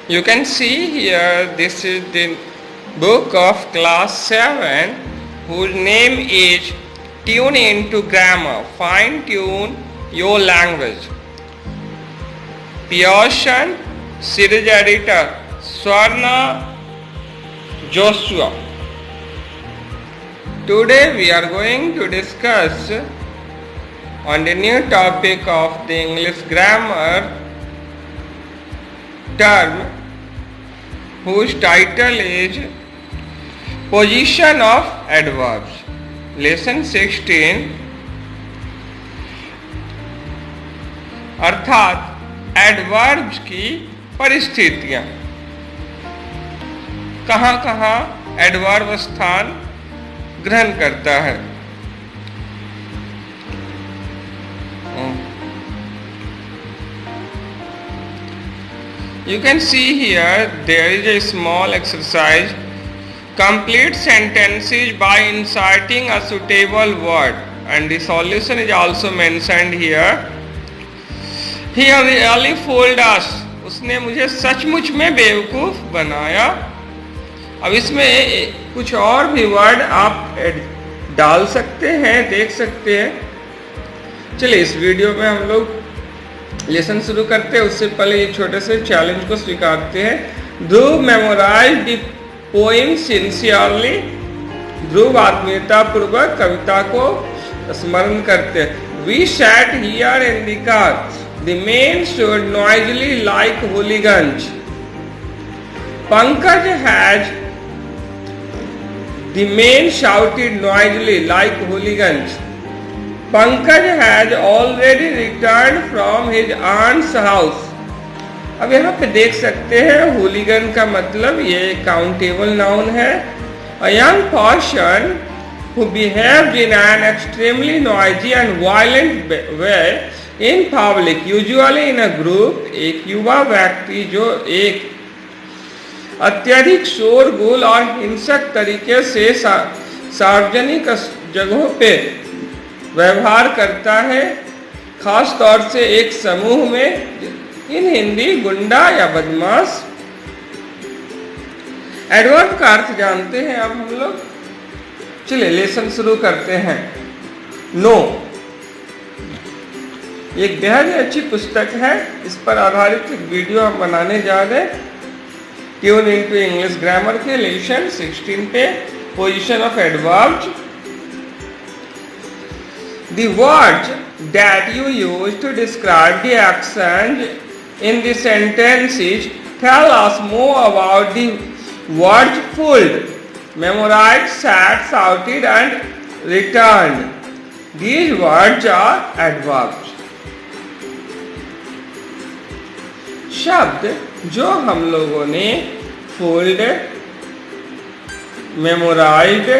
You can see here, this is the book of class 7 whose name is Tune into Grammar, Fine Tune Your Language. Pearson series editor Swarna Joshua. Today we are going to discuss on the new topic of the English grammar term whose title is Position of Adverbs. Lesson 16 अर्थात adverbs की परिस्थितियां, कहाँ कहाँ adverb स्थान ग्रहण करता है। You can see here there is a small exercise. Complete sentences by inserting a suitable word, and the solution is also mentioned here. He really fooled us. उसने मुझे सचमुच में बेवकूफ बनाया। अब इसमें कुछ और भी वर्ड आप डाल सकते हैं, देख सकते हैं। चलिए इस वीडियो में हम लोग लेसन शुरू करते हैं। उससे पहले एक छोटे से चैलेंज को स्वीकारते हैं। Dhruv memorise the poem sincerely. Dhruv आत्मीयता पूर्वक कविता को स्मरण करते हैं। We sat here in the car, the men stood noisily like hooligans. Pankaj has, the men shouted noisily like hooligans. Pankaj has already returned from his aunt's house. अब यहाँ पे देख सकते हैं hooligan का मतलब ये countable noun है। A young person who behaves in an extremely noisy and violent way in public, usually in a group. एक युवा व्यक्ति जो एक अत्यधिक शोरगुल और हिंसक तरीके से सार्वजनिक जगहों पे व्यवहार करता है, खास तौर से एक समूह में, इन हिंदी गुंडा या बदमाश। एडवर्ब का अर्थ जानते हैं अब हम लोग। चलिए लेसन शुरू करते हैं। नो एक बेहद अच्छी पुस्तक है, इस पर आधारित एक वीडियो हम बनाने जा रहे हैं। ट्यून इनटू इंग्लिश ग्रामर के लेसन 16 पे position of adverbs. The words that you use to describe the actions in the sentences tell us more about the words fooled, memorized, sat, shouted and returned. These words are adverbs. शब्द जो हम लोगों ने fooled, memorized,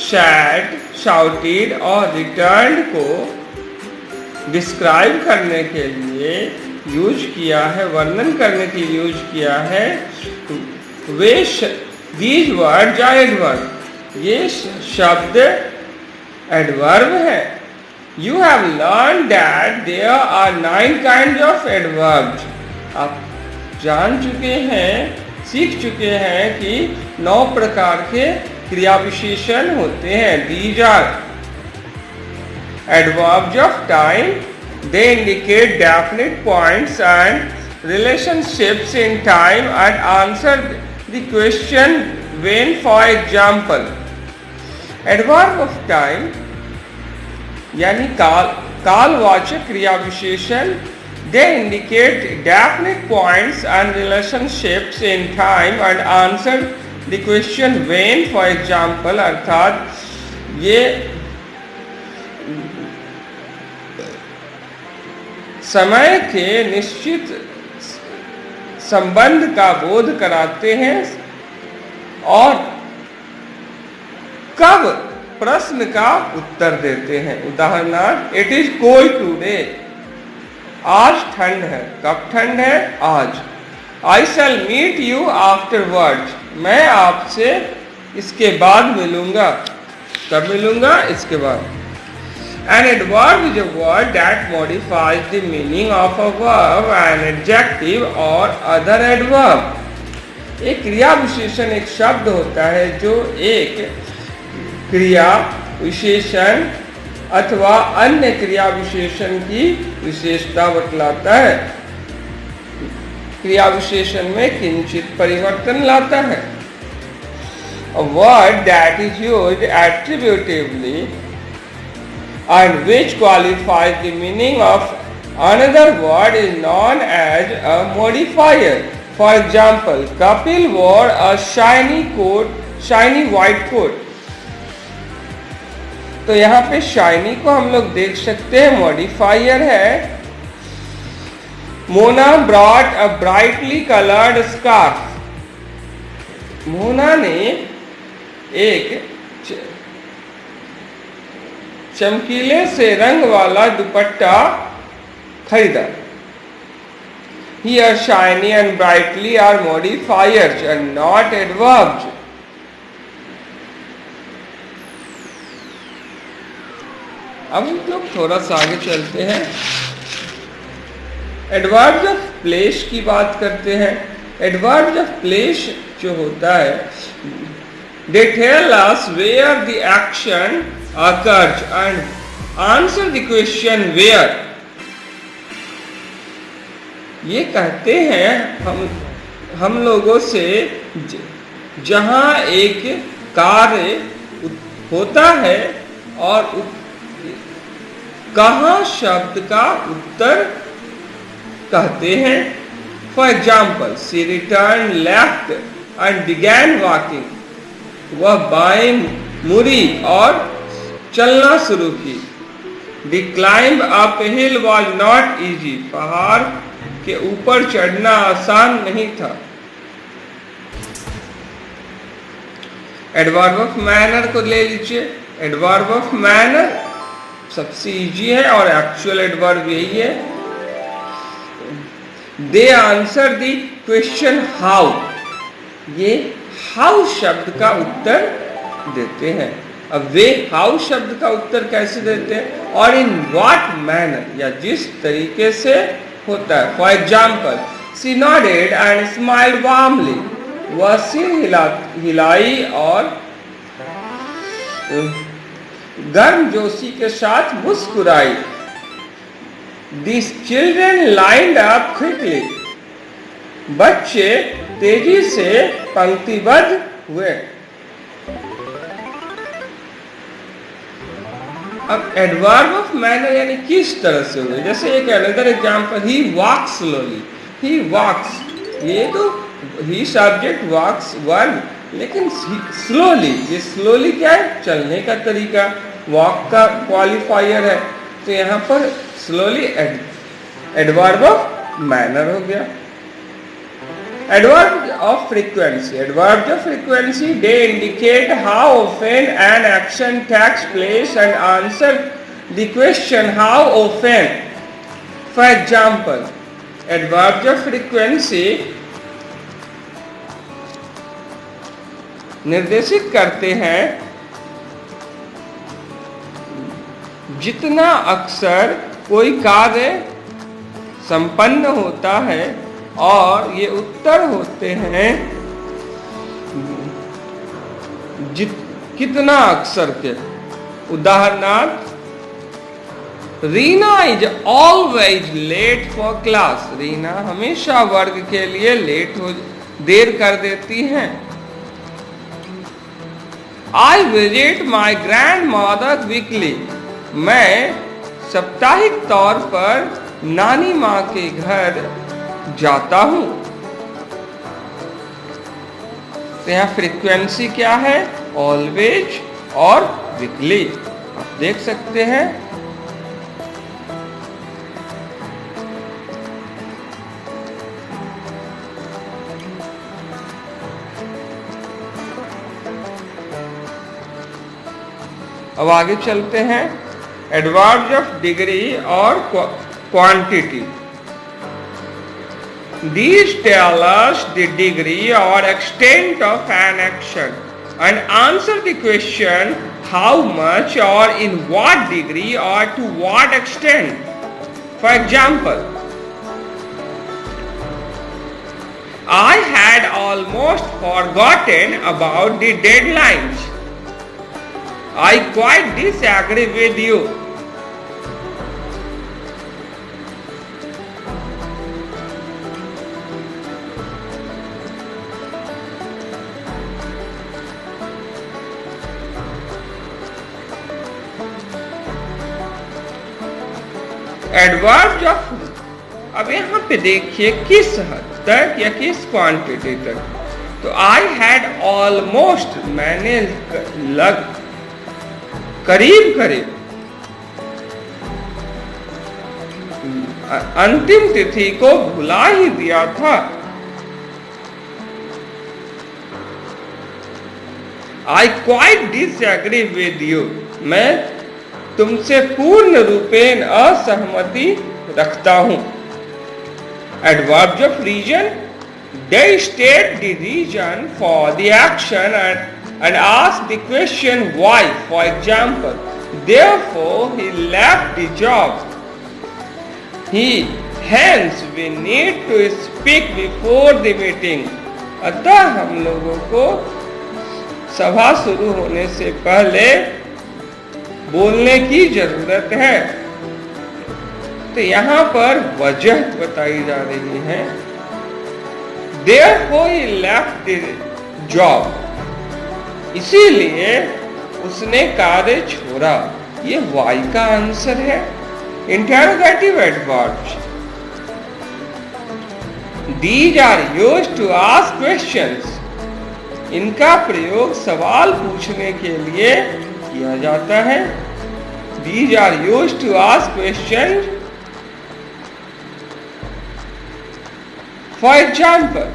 sat, shouted और returned को describe करने के लिए यूज किया है, वर्णन करने के लिए यूज किया है, वे these words are adverb। ये शब्द एडवर्ब है। You have learned that there are 9 kinds of adverbs। आप जान चुके हैं, सीख चुके हैं कि 9 प्रकार के क्रिया विशेषण होते हैं। These are adverbs of time. They indicate definite points and relationships in time and answer the question when. For example, adverb of time यानी कालवाचक क्रिया विशेषण। They indicate definite points and relationships in time and answer the question when. For example, अर्थात ये समय के निश्चित संबंध का बोध कराते हैं और कब प्रश्न का उत्तर देते हैं। उदाहरणार्थ, इट इज कोल्ड टुडे, आज ठंड है। कब ठंड है? आज। आई शैल मीट यू आफ्टरवर्ड्स, मैं आपसे इसके बाद मिलूंगा। कब मिलूंगा? इसके बाद। An adverb is a word that modifies the meaning of a verb, an adjective or other adverb. एक क्रिया विशेषण एक शब्द होता है जो एक क्रिया विशेषण अथवा अन्य क्रिया विशेषण की विशेषता बतलाता है, क्रिया विशेषण में किंचित परिवर्तन लाता है। A word that is used attributively and which qualifies the meaning of another word is known as a modifier. For example, Kapil wore a shiny white coat. तो यहाँ पे shiny को हम लोग देख सकते हैं मॉडिफायर है। Mona brought a brightly colored scarf. Mona ने एक चमकीले से रंग वाला दुपट्टा खरीदा। Here shiny and brightly are modifiers and not adverbs. अब हम लोग थोड़ा सा आगे चलते हैं, एडवर्ब्स ऑफ प्लेस की बात करते हैं। एडवर्ब्स ऑफ प्लेस जो होता है, they tell us where the action occurs and answer the question where. ये कहते हैं हम लोगों से जहां एक कार्य होता है और कहां शब्द का उत्तर कहते हैं। For example, she returned left and began walking. वह बाएं मुड़ी और चलना शुरू की। The climb uphill was not easy. पहाड़ के ऊपर चढ़ना आसान नहीं था। एडवर्ब ऑफ मैनर को ले लीजिए। एडवर्ब ऑफ मैनर सबसे इजी है और एक्चुअल एडवर्ब यही है। दे आंसर द क्वेश्चन हाउ। ये हाउ शब्द का उत्तर देते हैं। अब वे हाउ शब्द का उत्तर कैसे देते हैं और इन व्हाट मैनर, या जिस तरीके से होता है। For example, she nodded and smiled warmly. वह सिर हिलाई और गर्मजोशी के साथ मुस्कुराई। These children lined up quickly. बच्चे तेजी से पंक्तिबद्ध हुए। अब एडवर्ब ऑफ मैनर यानी किस तरह से हुए, जैसे एक अनदर एग्जाम्पल, ही वॉक्स स्लोली। ही वॉक्स, ये तो ही सब्जेक्ट वॉक्स वर्ब, लेकिन स्लोली, ये स्लोली क्या है, चलने का तरीका, वॉक का क्वालिफायर है। तो यहाँ पर स्लोली एडवर्ब ऑफ मैनर हो गया। Adverb of frequency. Adverb of frequency, they indicate how often an action takes place and answer the question how often. For example, adverb of frequency निर्देशित करते हैं जितना अक्सर कोई कार्य संपन्न होता है, और ये उत्तर होते हैं कितना अक्सर के। उदाहरणार्थ, Reena is always late for class. Reena हमेशा वर्ग के लिए देर कर देती हैं। I visit my grandmother weekly. मैं साप्ताहिक तौर पर नानी माँ के घर जाता हूं। तो यहाँ फ्रीक्वेंसी क्या है, ऑलवेज और वीकली, आप देख सकते हैं। अब आगे चलते हैं, एडवर्ब्स ऑफ डिग्री और quantity. These tell us the degree or extent of an action and answer the question how much or in what degree or to what extent. For example, I had almost forgotten about the deadlines. I quite disagree with you. Adverb of, अब यहाँ पे देखिए किस हद तक या किस quantity तक। तो आई हैड ऑलमोस्ट, मैंने करीब करीब अंतिम तिथि को भुला ही दिया था। I quite disagree with you, मैं तुमसे पूर्ण रूपेण असहमति रखता हूं। Adverbs of reason, they state the reason for the action and ask the question why. For example, therefore he left the job. Hence we need to speak before the meeting. अतः हम लोगों को सभा शुरू होने से पहले बोलने की जरूरत है। तो यहां पर वजह बताई जा रही है। Therefore he left the job, इसीलिए उसने कार्य छोड़ा। ये why का आंसर है। Interrogative adverbs, these are used to ask questions. इनका प्रयोग सवाल पूछने के लिए किया जाता है। These are used to ask questions. For example,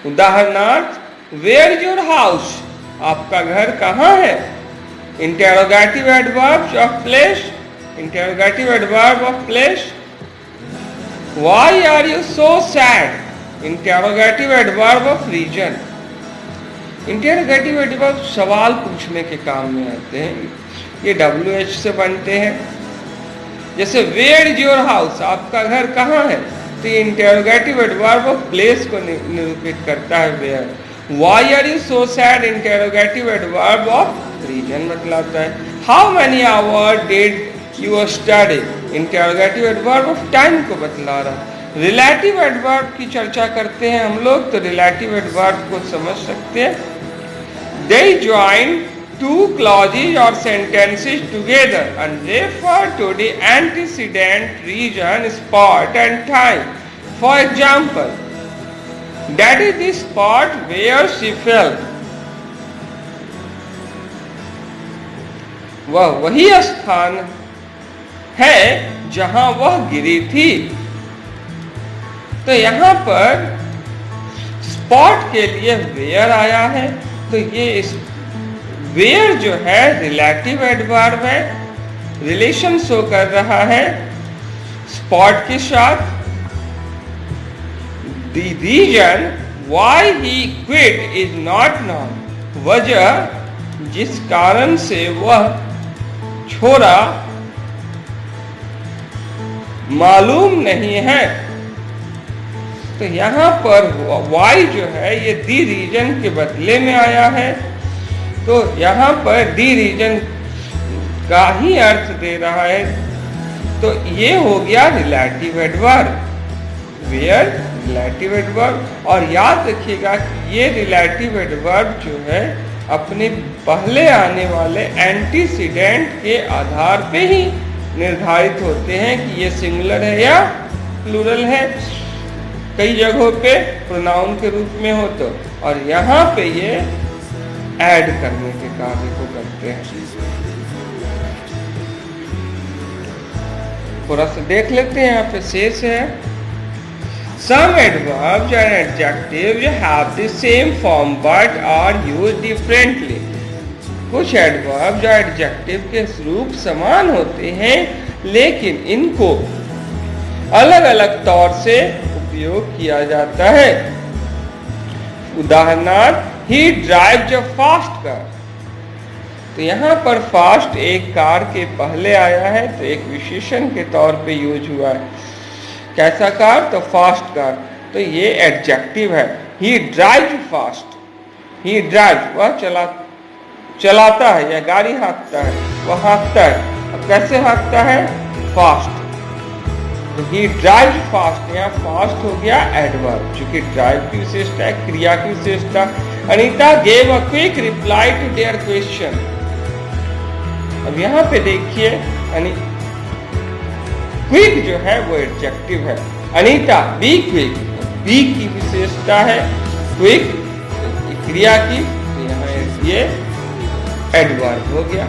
उदाहरणार्थ, where is your house? आपका घर कहाँ है? Interrogative adverbs of place. Interrogative adverb of place. Why are you so sad? Interrogative adverb of region. Interrogative adverb सवाल पूछने के काम में आते हैं। ये WH से बनते हैं। जैसे वेयर इज योर हाउस, आपका घर कहाँ है, तो ये इंटेरोगेटिव एडवर्ब ऑफ प्लेस को निरूपित करता है where. Why are you so sad, interrogative adverb of reason बतलाता है। How many hour did you study, interrogative adverb of time को बतला रहा है। रिलेटिव एडवर्ब की चर्चा करते हैं हम लोग, तो रिलेटिव एडवर्ब को समझ सकते हैं। They join two clauses or sentences together and refer to the antecedent, region, spot and time. For example, that is the spot where she fell. वह वही स्थान है जहां वह गिरी थी। तो यहां पर स्पॉट के लिए वेयर आया है, तो ये इस वेयर जो है रिलेटिव एडवर्ब है, रिलेशन शो कर रहा है स्पॉट के साथ। The reason why he quit is not known, वजह जिस कारण से वह छोड़ा मालूम नहीं है। तो यहाँ पर वाई जो है ये दी रीजन के बदले में आया है, तो यहाँ पर दी रीजन का ही अर्थ दे रहा है। तो ये हो गया relative adverb, where relative adverb. और याद रखिएगा कि ये रिलेटिव एडवर्ब जो है अपने पहले आने वाले एंटीसीडेंट के आधार पे ही निर्धारित होते हैं कि ये सिंगुलर है या प्लूरल है। कई जगहों पे प्रोनाउन के रूप में हो तो, और यहाँ पे ये ऐड करने के कार्य को करते हैं। थोड़ा सा देख लेते हैं, यहाँ पे शेष है। Some adverbs and adjectives have the same form but are used differently. कुछ एडवर्ब्स और एडजेक्टिव के रूप समान होते हैं लेकिन इनको अलग अलग तौर से उपयोग किया जाता है। उदाहरणार्थ, ही ड्राइव्स अ फास्ट कार। तो यहाँ पर फास्ट एक कार के पहले आया है, तो एक विशेषण के तौर पे यूज हुआ है। कैसा कार? तो फास्ट कार। तो ये एडजेक्टिव है। ही ड्राइव फास्ट, ही ड्राइव, वह चलाता है या गाड़ी हाँकता है, वह हाँकता है। अब कैसे हाँकता है? फास्ट। तो ही ड्राइव फास्ट, यहाँ फास्ट हो गया एडवर्ब, चूंकि ड्राइव की विशेषता है, क्रिया की विशेषता। Anita gave a quick reply to their question. अब यहाँ पे देखिए, क्विक जो है वो एडजेक्टिव है। अनीता बी क्विक, बी की विशेषता है क्विक क्रिया की, तो यहाँ ये एडवर्ब हो गया।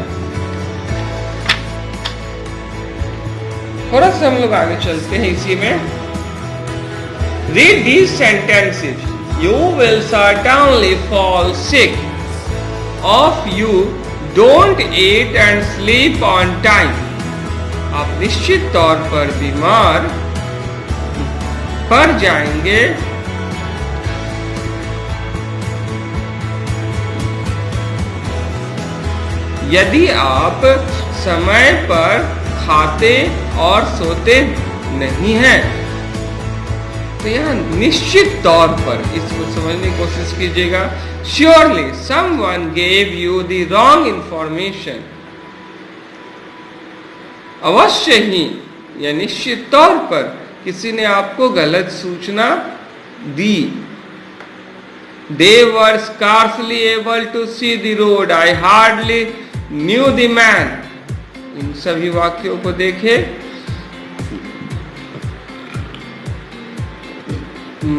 थोड़ा सा हम लोग आगे चलते हैं इसी में। Read these sentences, you will certainly fall sick of you don't eat and sleep on time. आप निश्चित तौर पर बीमार पड़ जाएंगे यदि आप समय पर खाते और सोते नहीं हैं। तो यहां निश्चित तौर पर इसको समझने की कोशिश कीजिएगा। Surely someone gave you the wrong information. अवश्य ही या निश्चित तौर पर किसी ने आपको गलत सूचना दी। They were scarcely able to see the road. I hardly knew the man. इन सभी वाक्यों को देखे,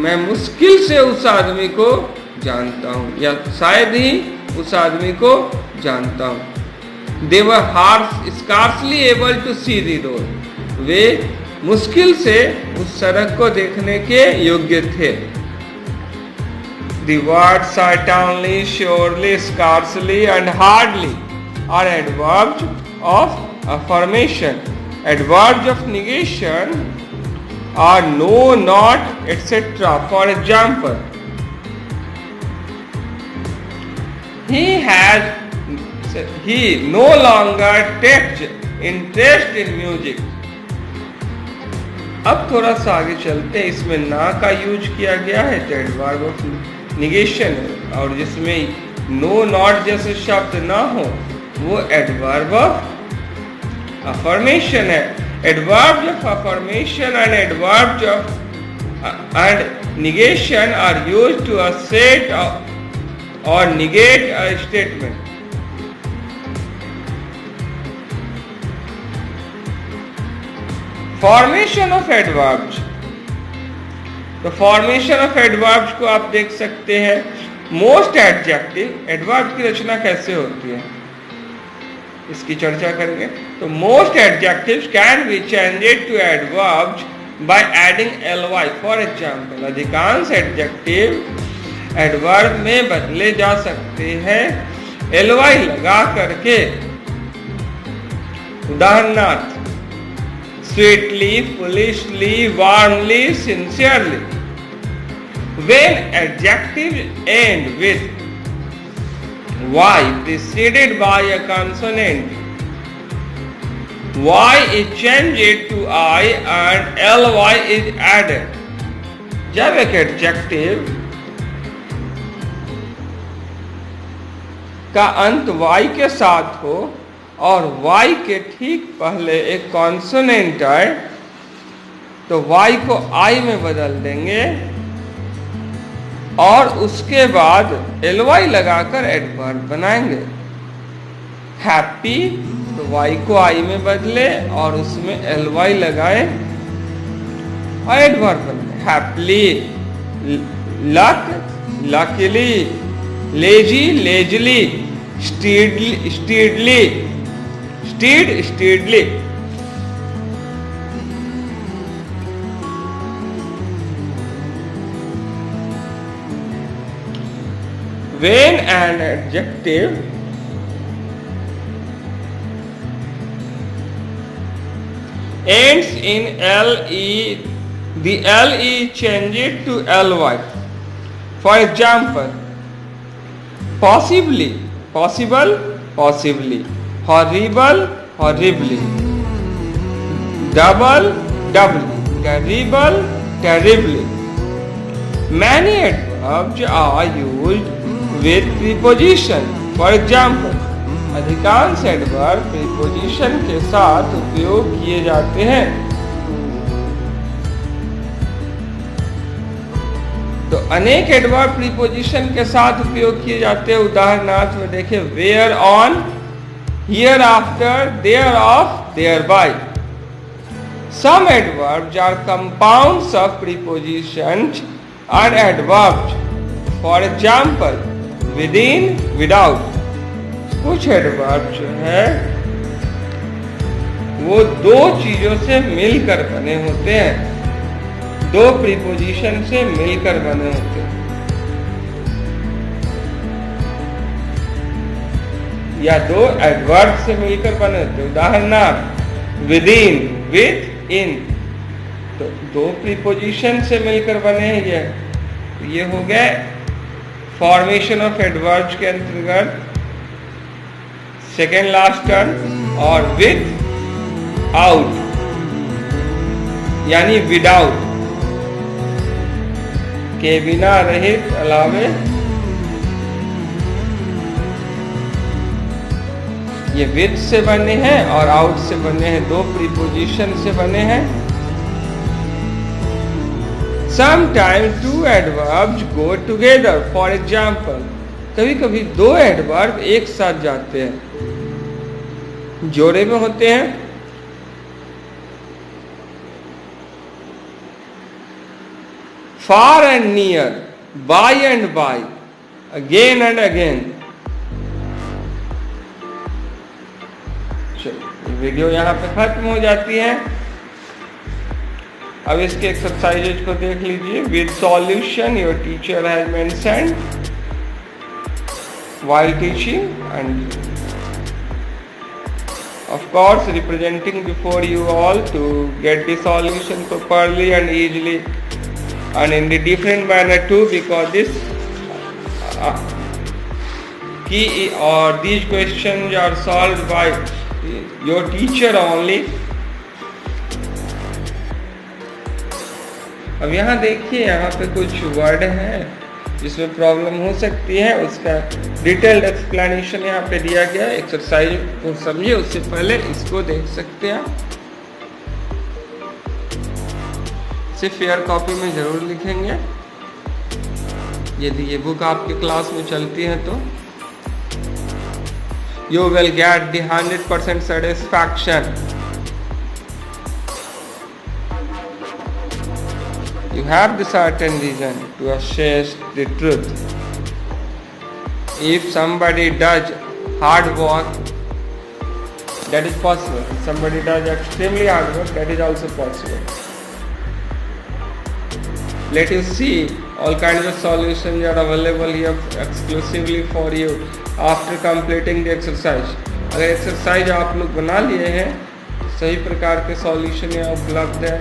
मैं मुश्किल से उस आदमी को जानता हूं या शायद ही उस आदमी को जानता हूं। They were scarcely able to see the road. वे मुश्किल से उस सड़क को देखने के योग्य थे। The words certainly, surely, scarcely and hardly are adverbs of affirmation. Adverbs of negation are no, not, etc. For example, he no longer takes interest in music. अब थोड़ा सा आगे चलते हैं। इसमें ना का यूज किया गया है तो एडवर्ब ऑफ निगेशन है, और जिसमें नो नॉट जैसे शब्द ना हो वो एडवर्ब ऑफ अफर्मेशन है। Adverbs of affirmation and adverbs of and negation are used to assert or negate a statement. Formation of adverbs. तो फॉर्मेशन ऑफ एडवर्ब्स को आप देख सकते हैं। मोस्ट एडजेक्टिव, एडवर्ब की रचना कैसे होती है इसकी चर्चा करेंगे। तो most adjectives can be changed to adverbs by adding ly। For example, अधिकांश एडजेक्टिव एडवर्ब में बदले जा सकते हैं ly लगा करके। उदाहरणार्थ, sweetly, foolishly, warmly, sincerely. When adjectives end with y preceded by a consonant, y is changed to I and ly is added. जब एक एडजेक्टिव का अंत y के साथ हो और y के ठीक पहले एक कॉन्सोनेंट आए तो y को I में बदल देंगे और उसके बाद ly लगाकर एडवर्ब बनाएंगे। हैप्पी तो y को I में बदले और उसमें ly लगाए और एडवर्ब बनाए। Happily, luck, luckily, lazy, Leslie, steadily, steadily. When an adjective ends in le, the le changes to ly. For example, possibly, possible, possibly. Horrible, horribly. Double, doubly. terrible, terribly. Many adverbs are used with preposition. For example, अधिकांश adverb preposition के साथ उपयोग किए जाते हैं। तो अनेक adverb preposition के साथ उपयोग किए जाते हैं। उदाहरणार्थ में देखें, whereon, hereafter, thereof, thereby. Some adverbs are compounds of prepositions and adverbs. For example, within, without. कुछ एडवर्ब जो है वो दो चीजों से मिलकर बने होते हैं, दो प्रीपोजिशन से मिलकर बने होते हैं, या दो एडवर्ब से मिलकर बने होते हैं। उदाहरणार्थ, विदिन, विथ, इन, तो दो प्रीपोजिशन से मिलकर बने हैं। ये हो गए फॉर्मेशन ऑफ एडवर्ब्स के अंतर्गत सेकेंड लास्ट टर्म। और विथ, आउट, यानी विदाउट, के बिना, रहित, अलावे। ये विथ से बने हैं और आउट से बने हैं, दो प्रीपोजिशन से बने हैं। Sometimes two adverbs go together. For example, कभी कभी दो एडवर्ब एक साथ जाते हैं, जोड़े में होते हैं। Far and near, by and by, again and again. चलिए, वीडियो यहाँ पे खत्म हो जाती है। अब इसके एक्सरसाइजेज को देख लीजिए। With solution your teacher has mentioned while teaching, and of course representing before you all to get the solution properly and easily and in the different manner too, because this key or these questions are solved by your teacher only. अब यहाँ देखिए, यहाँ पे कुछ word हैं जिसमें problem हो सकती है, उसका डिटेल्ड एक्सप्लेनेशन यहाँ पे दिया गया है। एक्सरसाइज को समझिए, उससे पहले इसको देख सकते हैं आप। सिर्फ फेयर कॉपी में जरूर लिखेंगे यदि ये बुक आपकी क्लास में चलती है तो। You will get the 100% satisfaction. You have the certain reason to assess the truth. If somebody does hard work, that is possible. If somebody does extremely hard work, that is also possible. Let you see all kinds of solutions are available here exclusively for you after completing the exercise. अगर exercise आप लोग बना लिए हैं तो सही प्रकार के सॉल्यूशन यहाँ उपलब्ध है।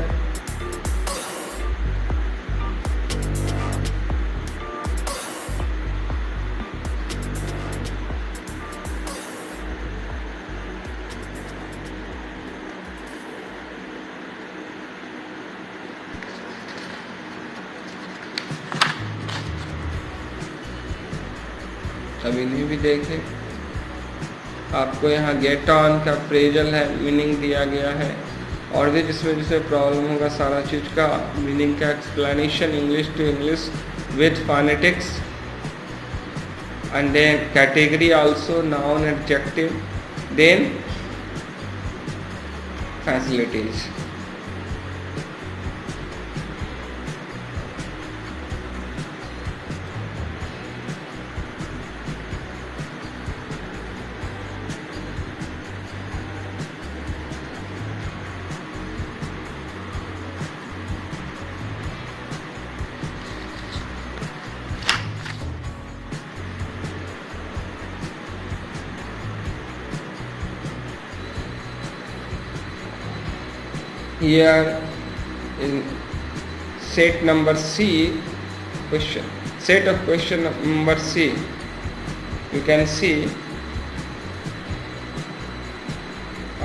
अब इन्हें भी देखें। आपको यहाँ गेट ऑन का फ्रेजल है, मीनिंग दिया गया है, और भी जिसमें प्रॉब्लम होगा सारा चीज़ का मीनिंग का explanation English to English with phonetics, and then category also, noun, adjective, then facilities. Here in set number C, set of question number C, you can see,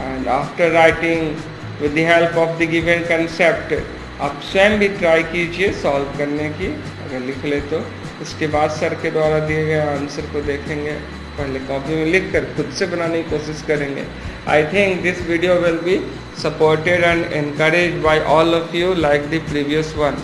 and after writing with the help of the given concept आप स्वयं भी try कीजिए solve करने की, अगर लिख ले तो उसके बाद सर के द्वारा दिए गए आंसर को देखेंगे, पहले कॉपी में लिख कर खुद से बनाने की कोशिश करेंगे। I think this video will be supported and encouraged by all of you like the previous one.